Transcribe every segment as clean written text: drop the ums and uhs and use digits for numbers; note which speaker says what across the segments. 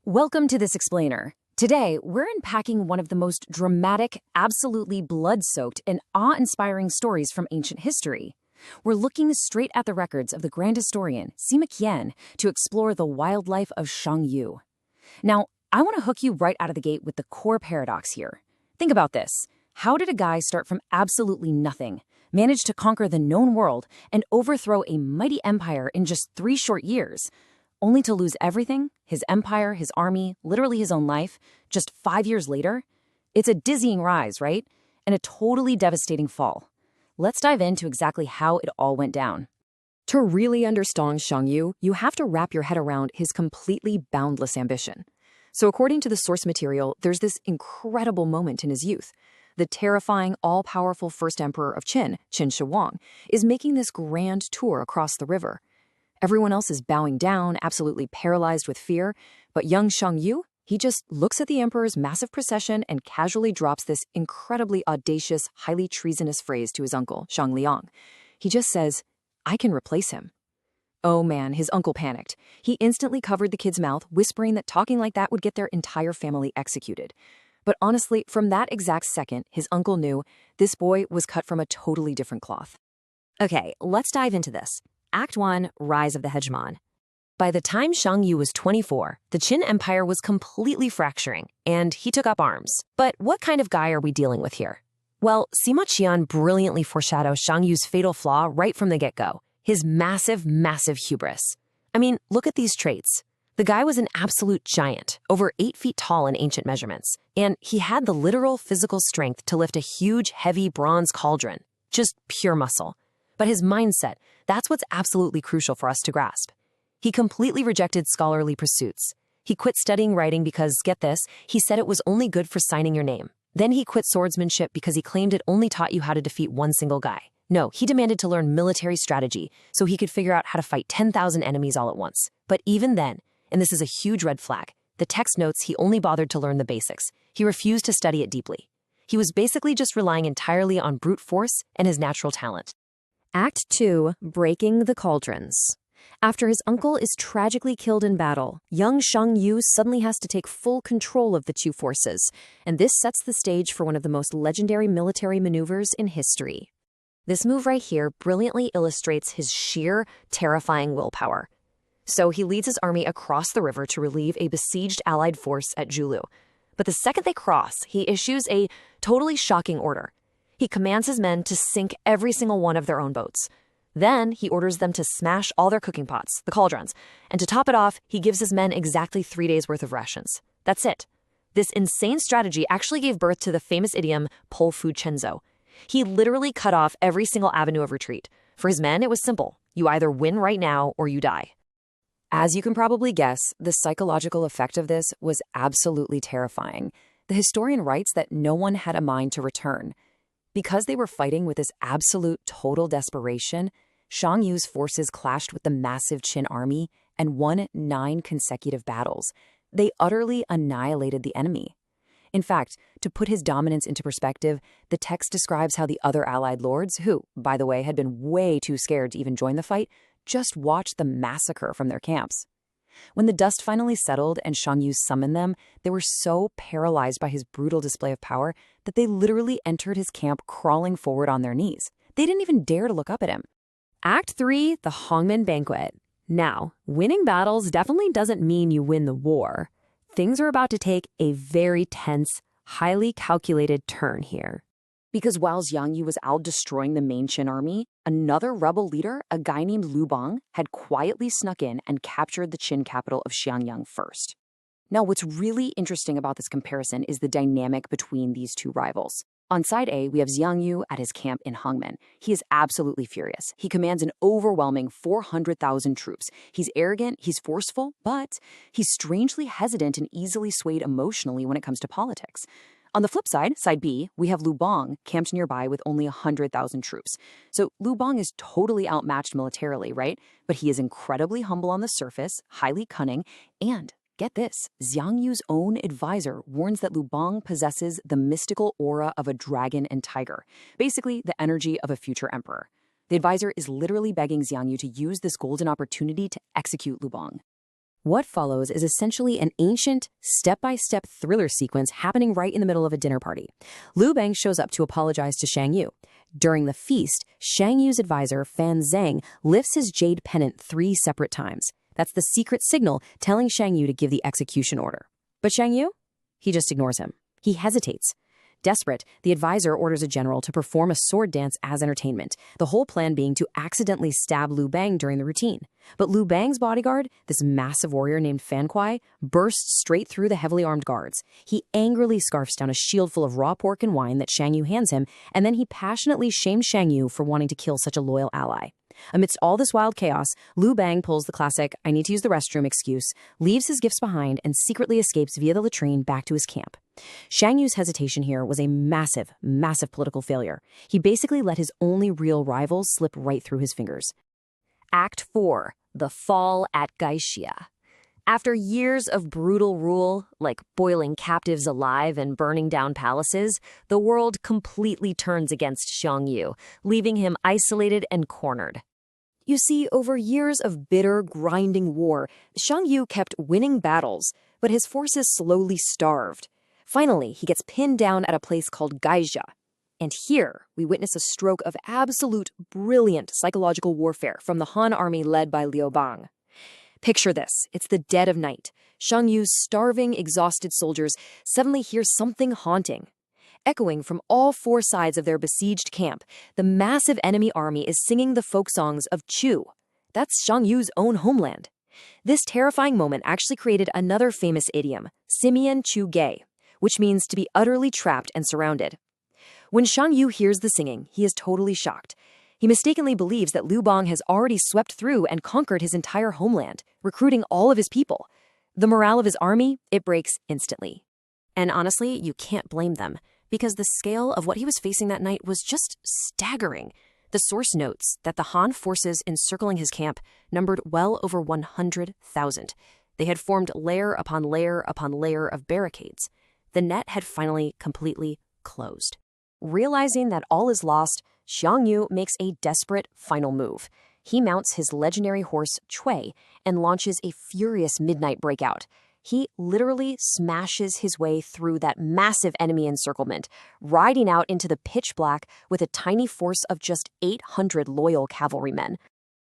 Speaker 1: Welcome to This Explainer. Today, we're unpacking one of the most dramatic, absolutely blood-soaked, and awe-inspiring stories from ancient history. We're looking straight at the records of the grand historian, Sima Qian, to explore the wild life of Xiang Yu. Now, I want to hook you right out of the gate with the core paradox here. Think about this. How did a guy start from absolutely nothing, manage to conquer the known world, and overthrow a mighty empire in just 3 short years, only to lose everything, his empire, his army, literally his own life, just 5 years later? It's a dizzying rise, right? And a totally devastating fall. Let's dive into exactly how it all went down.
Speaker 2: To really understand Xiang Yu, you have to wrap your head around his completely boundless ambition. So according to the source material, there's this incredible moment in his youth. The terrifying, all-powerful first emperor of Qin, Qin Shi Huang, is making this grand tour across the river. Everyone else is bowing down, absolutely paralyzed with fear, but young Xiang Yu, he just looks at the emperor's massive procession and casually drops this incredibly audacious, highly treasonous phrase to his uncle, Xiang Liang. He just says, "I can replace him." Oh man, his uncle panicked. He instantly covered the kid's mouth, whispering that talking like that would get their entire family executed. But honestly, from that exact second, his uncle knew this boy was cut from a totally different cloth.
Speaker 3: Okay, let's dive into this. Act 1, Rise of the Hegemon. By the time Xiang Yu was 24, the Qin Empire was completely fracturing, and he took up arms. But what kind of guy are we dealing with here? Well, Sima Qian brilliantly foreshadows Xiang Yu's fatal flaw right from the get-go, his massive, massive hubris. I mean, look at these traits. The guy was an absolute giant, over 8 feet tall in ancient measurements, and he had the literal physical strength to lift a huge, heavy bronze cauldron. Just pure muscle. But his mindset, that's what's absolutely crucial for us to grasp. He completely rejected scholarly pursuits. He quit studying writing because, get this, he said it was only good for signing your name. Then he quit swordsmanship because he claimed it only taught you how to defeat one single guy. No, he demanded to learn military strategy so he could figure out how to fight 10,000 enemies all at once. But even then, and this is a huge red flag, the text notes he only bothered to learn the basics. He refused to study it deeply. He was basically just relying entirely on brute force and his natural talent.
Speaker 2: Act 2, Breaking the Cauldrons. After his uncle is tragically killed in battle, young Xiang Yu suddenly has to take full control of the Chu forces, and this sets the stage for one of the most legendary military maneuvers in history.
Speaker 3: This move right here brilliantly illustrates his sheer, terrifying willpower. So he leads his army across the river to relieve a besieged allied force at Julu. But the second they cross, he issues a totally shocking order. He commands his men to sink every single one of their own boats. Then he orders them to smash all their cooking pots, the cauldrons, and to top it off, he gives his men exactly 3 days' worth of rations. That's it. This insane strategy actually gave birth to the famous idiom, pol fu chenzo. He literally cut off every single avenue of retreat. For his men, it was simple. You either win right now or you die.
Speaker 2: As you can probably guess, the psychological effect of this was absolutely terrifying. The historian writes that no one had a mind to return. Because they were fighting with this absolute total desperation, Xiang Yu's forces clashed with the massive Qin army and won 9 consecutive battles. They utterly annihilated the enemy. In fact, to put his dominance into perspective, the text describes how the other allied lords, who, by the way, had been way too scared to even join the fight, just watched the massacre from their camps. When the dust finally settled and Xiang Yu summoned them, they were so paralyzed by his brutal display of power that they literally entered his camp crawling forward on their knees. They didn't even dare to look up at him.
Speaker 3: Act 3, the Hongmen Banquet. Now, winning battles definitely doesn't mean you win the war. Things are about to take a very tense, highly calculated turn here.
Speaker 2: Because while Xiang Yu was out destroying the main Qin army, another rebel leader, a guy named Liu Bang, had quietly snuck in and captured the Qin capital of Xiang Liang first. Now, what's really interesting about this comparison is the dynamic between these two rivals. On side A, we have Xiang Yu at his camp in Hongmen. He is absolutely furious. He commands an overwhelming 400,000 troops. He's arrogant, he's forceful, but he's strangely hesitant and easily swayed emotionally when it comes to politics. On the flip side, side B, we have Liu Bang camped nearby with only 100,000 troops. So Liu Bang is totally outmatched militarily, right? But he is incredibly humble on the surface, highly cunning, and get this, Xiang Yu's own advisor warns that Liu Bang possesses the mystical aura of a dragon and tiger, basically the energy of a future emperor. The advisor is literally begging Xiang Yu to use this golden opportunity to execute Liu Bang. What follows is essentially an ancient, step-by-step thriller sequence happening right in the middle of a dinner party. Liu Bang shows up to apologize to Xiang Yu. During the feast, Xiang Yu's advisor, Fan Zhang, lifts his jade pennant 3 separate times. That's the secret signal telling Xiang Yu to give the execution order. But Xiang Yu? He just ignores him. He hesitates. Desperate, the advisor orders a general to perform a sword dance as entertainment, the whole plan being to accidentally stab Liu Bang during the routine. But Liu Bang's bodyguard, this massive warrior named Fan Kuai, bursts straight through the heavily armed guards. He angrily scarfs down a shield full of raw pork and wine that Xiang Yu hands him, and then he passionately shames Xiang Yu for wanting to kill such a loyal ally. Amidst all this wild chaos, Liu Bang pulls the classic "I need to use the restroom" excuse, leaves his gifts behind, and secretly escapes via the latrine back to his camp. Xiang Yu's hesitation here was a massive, massive political failure. He basically let his only real rival slip right through his fingers.
Speaker 1: Act 4. The Fall at Gaixia. After years of brutal rule, like boiling captives alive and burning down palaces, the world completely turns against Xiang Yu, leaving him isolated and cornered.
Speaker 2: You see, over years of bitter, grinding war, Xiang Yu kept winning battles, but his forces slowly starved. Finally, he gets pinned down at a place called Gaixia. And here, we witness a stroke of absolute brilliant psychological warfare from the Han army led by Liu Bang. Picture this. It's the dead of night. Xiang Yu's starving, exhausted soldiers suddenly hear something haunting. Echoing from all 4 sides of their besieged camp, the massive enemy army is singing the folk songs of Chu. That's Xiang Yu's own homeland. This terrifying moment actually created another famous idiom, Simian Chu Gay, which means to be utterly trapped and surrounded. When Xiang Yu hears the singing, he is totally shocked. He mistakenly believes that Liu Bang has already swept through and conquered his entire homeland, recruiting all of his people. The morale of his army, it breaks instantly.
Speaker 3: And honestly, you can't blame them, because the scale of what he was facing that night was just staggering. The source notes that the Han forces encircling his camp numbered well over 100,000. They had formed layer upon layer upon layer of barricades. The net had finally completely closed. Realizing that all is lost, Xiang Yu makes a desperate final move. He mounts his legendary horse Cui and launches a furious midnight breakout. He literally smashes his way through that massive enemy encirclement, riding out into the pitch black with a tiny force of just 800 loyal cavalrymen.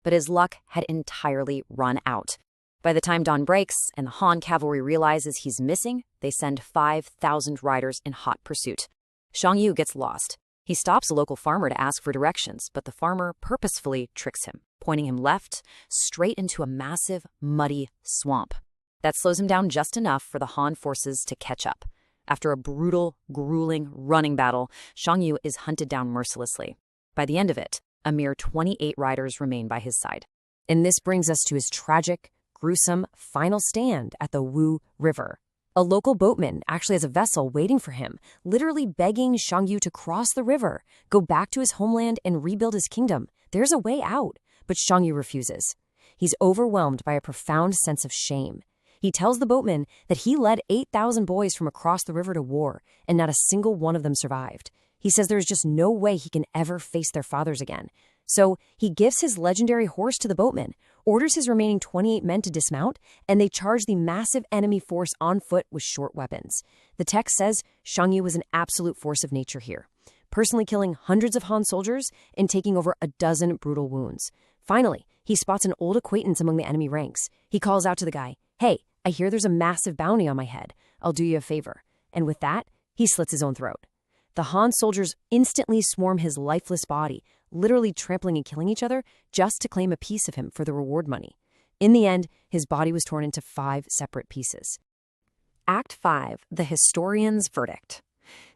Speaker 3: But his luck had entirely run out. By the time dawn breaks and the Han cavalry realizes he's missing, they send 5,000 riders in hot pursuit. Xiang Yu gets lost. He stops a local farmer to ask for directions, but the farmer purposefully tricks him, pointing him left, straight into a massive, muddy swamp. That slows him down just enough for the Han forces to catch up. After a brutal, grueling, running battle, Xiang Yu is hunted down mercilessly. By the end of it, a mere 28 riders remain by his side. And this brings us to his tragic, gruesome final stand at the Wu River. A local boatman actually has a vessel waiting for him, literally begging Xiang Yu to cross the river, go back to his homeland and rebuild his kingdom. There's a way out, but Xiang Yu refuses. He's overwhelmed by a profound sense of shame. He tells the boatman that he led 8,000 boys from across the river to war, and not a single one of them survived. He says there's just no way he can ever face their fathers again. So he gives his legendary horse to the boatman, orders his remaining 28 men to dismount, and they charge the massive enemy force on foot with short weapons. The text says Xiang Yu was an absolute force of nature here, personally killing hundreds of Han soldiers and taking over a dozen brutal wounds. Finally, he spots an old acquaintance among the enemy ranks. He calls out to the guy, "Hey, I hear there's a massive bounty on my head. I'll do you a favor." And with that, he slits his own throat. The Han soldiers instantly swarm his lifeless body, literally trampling and killing each other just to claim a piece of him for the reward money. In the end, his body was torn into 5 separate pieces.
Speaker 1: Act 5. The Historian's Verdict.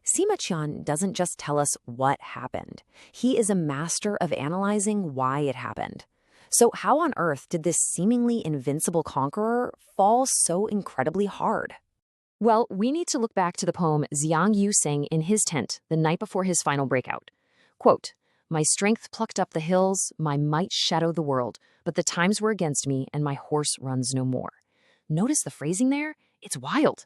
Speaker 1: Sima Qian doesn't just tell us what happened. He is a master of analyzing why it happened. So how on earth did this seemingly invincible conqueror fall so incredibly hard? Well, we need to look back to the poem Xiang Yu sang in his tent the night before his final breakout. Quote, "My strength plucked up the hills, my might shadowed the world, but the times were against me and my horse runs no more." Notice the phrasing there? It's wild.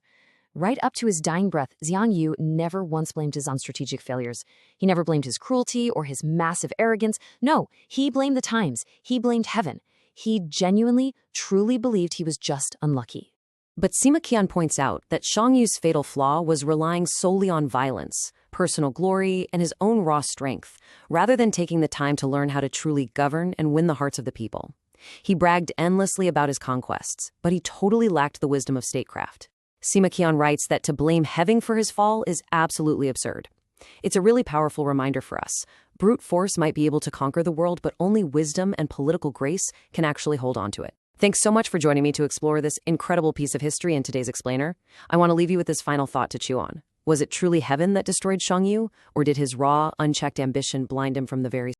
Speaker 1: Right up to his dying breath, Xiang Yu never once blamed his own strategic failures. He never blamed his cruelty or his massive arrogance. No, he blamed the times. He blamed heaven. He genuinely, truly believed he was just unlucky.
Speaker 3: But Sima Qian points out that Xiang Yu's fatal flaw was relying solely on violence, personal glory, and his own raw strength, rather than taking the time to learn how to truly govern and win the hearts of the people. He bragged endlessly about his conquests, but he totally lacked the wisdom of statecraft. Sima Qian writes that to blame Heaven for his fall is absolutely absurd. It's a really powerful reminder for us. Brute force might be able to conquer the world, but only wisdom and political grace can actually hold on to it. Thanks so much for joining me to explore this incredible piece of history in today's Explainer. I want to leave you with this final thought to chew on. Was it truly Heaven that destroyed Xiang Yu, or did his raw, unchecked ambition blind him from the very